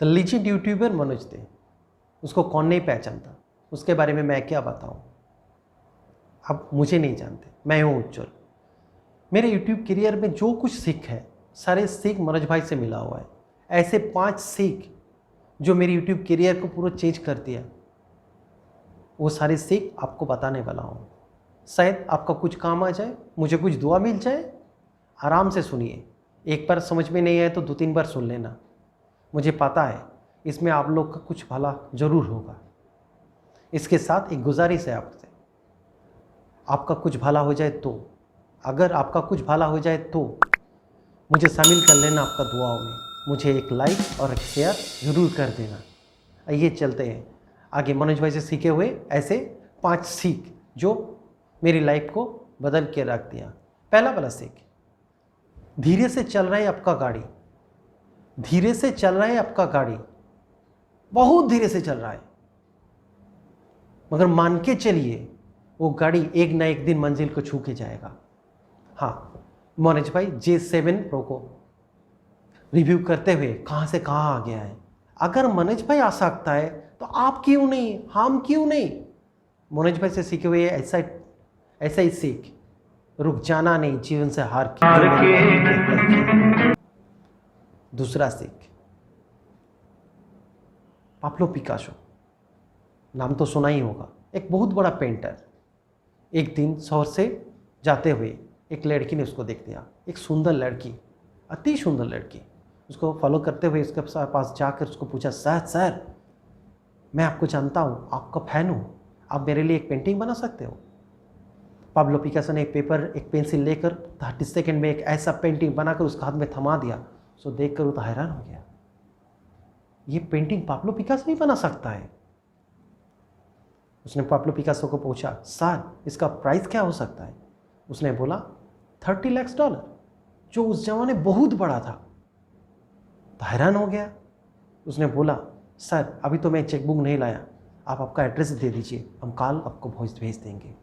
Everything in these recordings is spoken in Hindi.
द लीजेंड यूट्यूबर मनोज दे, उसको कौन नहीं पहचानता, उसके बारे में मैं क्या बताऊं। आप मुझे नहीं जानते, मैं हूं उज्जवल। मेरे यूट्यूब करियर में जो कुछ सीख है, सारे सीख मनोज भाई से मिला हुआ है। ऐसे 5 सीख जो मेरी यूट्यूब करियर को पूरा चेंज कर दिया, वो सारी सीख आपको बताने वाला हूँ। शायद आपका कुछ काम आ जाए, मुझे कुछ दुआ मिल जाए। आराम से सुनिए, एक बार समझ में नहीं आए तो 2-3 बार सुन लेना। मुझे पता है इसमें आप लोग का कुछ भला जरूर होगा। इसके साथ एक गुजारिश है आपसे, आपका कुछ भला हो जाए तो, अगर आपका कुछ भला हो जाए तो मुझे शामिल कर लेना आपका दुआओं में। मुझे एक लाइक और एक शेयर ज़रूर कर देना। आइए चलते हैं आगे मनोज भाई से सीखे हुए ऐसे 5 सीख जो मेरी लाइफ को बदल के रख दिया। पहला वाला सीख, धीरे से चल रहा है आपका गाड़ी। धीरे से चल रहा है आपका गाड़ी, बहुत धीरे से चल रहा है, मगर मान के चलिए वो गाड़ी एक ना एक दिन मंजिल को छू के जाएगा। हाँ, मनोज भाई J7 Pro को रिव्यू करते हुए कहाँ से कहाँ आ गया है। अगर मनोज भाई आ सकता है तो आप क्यों नहीं, हम क्यों नहीं। मनोज भाई से सीखे हुए ऐसा ही सीख, रुक जाना नहीं, जीवन से हार के। दूसरा सीख, पाब्लो पिकासो, नाम तो सुना ही होगा, एक बहुत बड़ा पेंटर। एक दिन शहर से जाते हुए एक लड़की ने उसको देख लिया, एक सुंदर लड़की, अति सुंदर लड़की। उसको फॉलो करते हुए उसके पास जाकर उसको पूछा, सर मैं आपको जानता हूँ, आपका फ़ैन हूँ, आप मेरे लिए एक पेंटिंग बना सकते हो। पाब्लो पिकासो ने एक पेंसिल लेकर 30 सेकंड में एक ऐसा पेंटिंग बनाकर उसका हाथ में थमा दिया। सो देखकर वो तो हैरान हो गया, ये पेंटिंग पाब्लो पिकासो ही बना सकता है। उसने पाब्लो पिकासो को पूछा, सर इसका प्राइस क्या हो सकता है। उसने बोला $30 लाख, जो उस जमाने बहुत बड़ा था। तो हैरान हो गया। उसने बोला, सर अभी तो मैं चेकबुक नहीं लाया, आप आपका एड्रेस दे दीजिए, हम कल आपको भेज देंगे।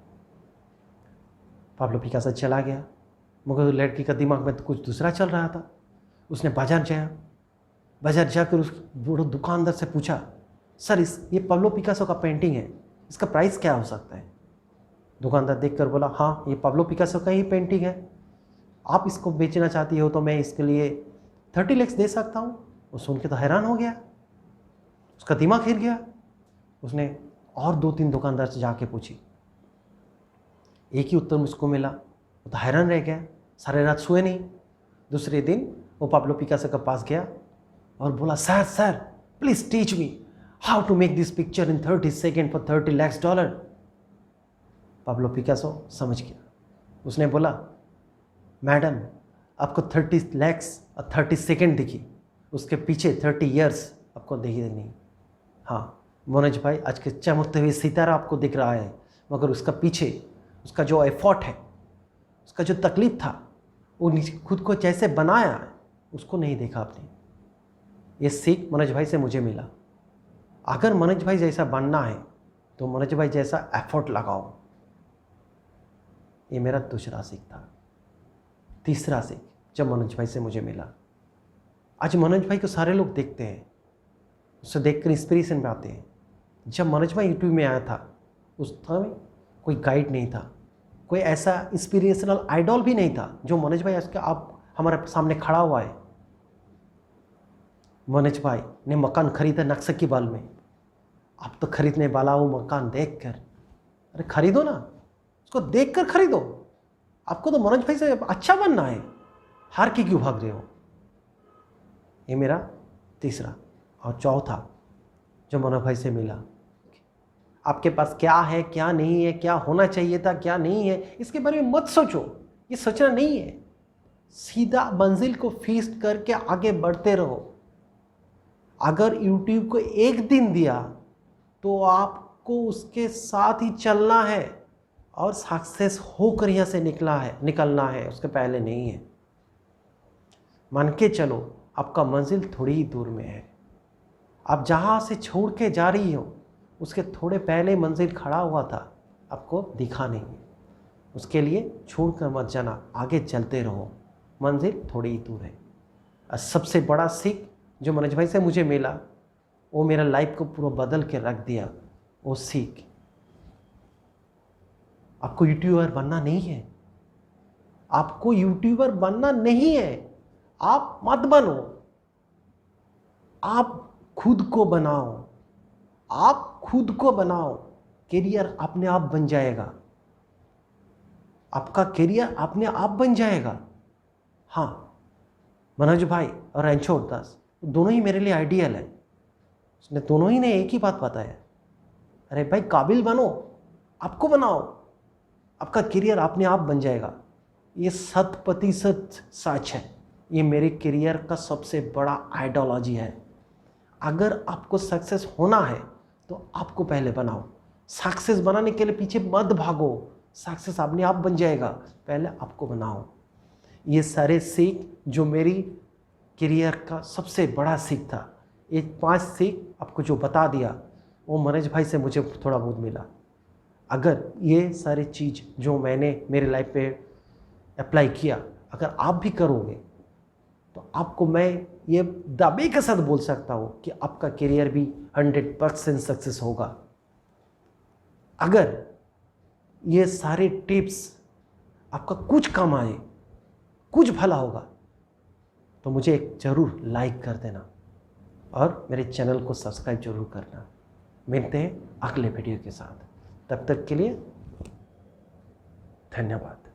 पाब्लो पिकासो चला गया, मगर लड़की का दिमाग में तो कुछ दूसरा चल रहा था। उसने बाजार जाकर उस बूढ़े दुकानदार से पूछा, सर ये पाब्लो पिकासो का पेंटिंग है, इसका प्राइस क्या हो सकता है। दुकानदार देखकर बोला, हाँ ये पाब्लो पिकासो का ही पेंटिंग है, आप इसको बेचना चाहती हो तो मैं इसके लिए 30 लाख दे सकता हूँ। वो सुन के तो हैरान हो गया, उसका दिमाग हिल गया। उसने और 2-3 दुकानदार से जाके पूछी, एक ही उत्तर मुझको मिला। वो तो हैरान रह गया, सारे रात सोए नहीं। दूसरे दिन वो पाब्लो पिकासो के पास गया और बोला, sir please teach me how to make this picture in 30 second for $30 lakh. Pablo Picasso समझ गया। उसने बोला, मैडम आपको 30 लाख और 30 सेकेंड दिखी, उसके पीछे 30 ईयर्स आपको दिखी नहीं। हाँ मनोज भाई, आज के चमकते हुए सितारा आपको दिख रहा है, मगर उसका पीछे उसका जो एफर्ट है, उसका जो तकलीफ था, वो खुद को जैसे बनाया उसको नहीं देखा आपने। ये सीख मनोज भाई से मुझे मिला। अगर मनोज भाई जैसा बनना है तो मनोज भाई जैसा एफर्ट लगाओ। ये मेरा दूसरा सीख था। तीसरा सीख जब मनोज भाई से मुझे मिला, आज मनोज भाई को सारे लोग देखते हैं, उससे देखकर इंस्पिरेशन पाते हैं। जब मनोज भाई यूट्यूब में आया था उस समय कोई गाइड नहीं था, कोई ऐसा इंस्पिरेशनल आइडल भी नहीं था जो मनोज भाई आज आप हमारे सामने खड़ा हुआ है। मनोज भाई ने मकान खरीदा नक्शे की बाल में। आप तो खरीदने वाला हो मकान देखकर, अरे खरीदो ना, उसको देखकर खरीदो। आपको तो मनोज भाई से अच्छा बनना है, हार के क्यों भाग रहे हो। ये मेरा तीसरा। और चौथा जो मनोज भाई से मिला, आपके पास क्या है क्या नहीं है, क्या होना चाहिए था क्या नहीं है, इसके बारे में मत सोचो, ये सोचना नहीं है। सीधा मंजिल को फीस्ट करके आगे बढ़ते रहो। अगर YouTube को एक दिन दिया तो आपको उसके साथ ही चलना है और सक्सेस होकर यहाँ से निकलना है, उसके पहले नहीं है। मान के चलो आपका मंजिल थोड़ी ही दूर में है, आप जहाँ से छोड़ के जा रही हो उसके थोड़े पहले मंजिल खड़ा हुआ था, आपको दिखा नहीं। उसके लिए छोड़ कर मत जाना, आगे चलते रहो, मंजिल थोड़ी ही दूर है। और सबसे बड़ा सीख जो मनोज भाई से मुझे मिला, वो मेरा लाइफ को पूरा बदल के रख दिया। वो सीख। आपको यूट्यूबर बनना नहीं है, आपको यूट्यूबर बनना नहीं है, आप मत बनो, आप खुद को बनाओ, आप खुद को बनाओ। करियर अपने आप बन जाएगा, आपका करियर अपने आप बन जाएगा। हाँ, मनोज भाई और रणछोड़ दास दोनों ही मेरे लिए आइडियल है। उसने दोनों ही ने एक ही बात बताया, अरे भाई काबिल बनो, आपको बनाओ, आपका करियर अपने आप बन जाएगा। ये 100% सच है। ये मेरे करियर का सबसे बड़ा आइडियोलॉजी है। अगर आपको सक्सेस होना है तो आपको पहले बनाओ। सक्सेस बनाने के लिए पीछे मत भागो, सक्सेस अपने आप बन जाएगा, पहले आपको बनाओ। ये सारे सीख जो मेरी करियर का सबसे बड़ा सीख था, ये 5 सीख आपको जो बता दिया वो मनोज भाई से मुझे थोड़ा बहुत मिला। अगर ये सारी चीज़ जो मैंने मेरे लाइफ पे अप्लाई किया, अगर आप भी करोगे तो आपको मैं ये दावे के साथ बोल सकता हूँ कि आपका करियर भी 100% सक्सेस होगा। अगर ये सारे टिप्स आपका कुछ काम आए, कुछ भला होगा, तो मुझे एक ज़रूर लाइक कर देना और मेरे चैनल को सब्सक्राइब जरूर करना। मिलते हैं अगले वीडियो के साथ, तब तक के लिए धन्यवाद।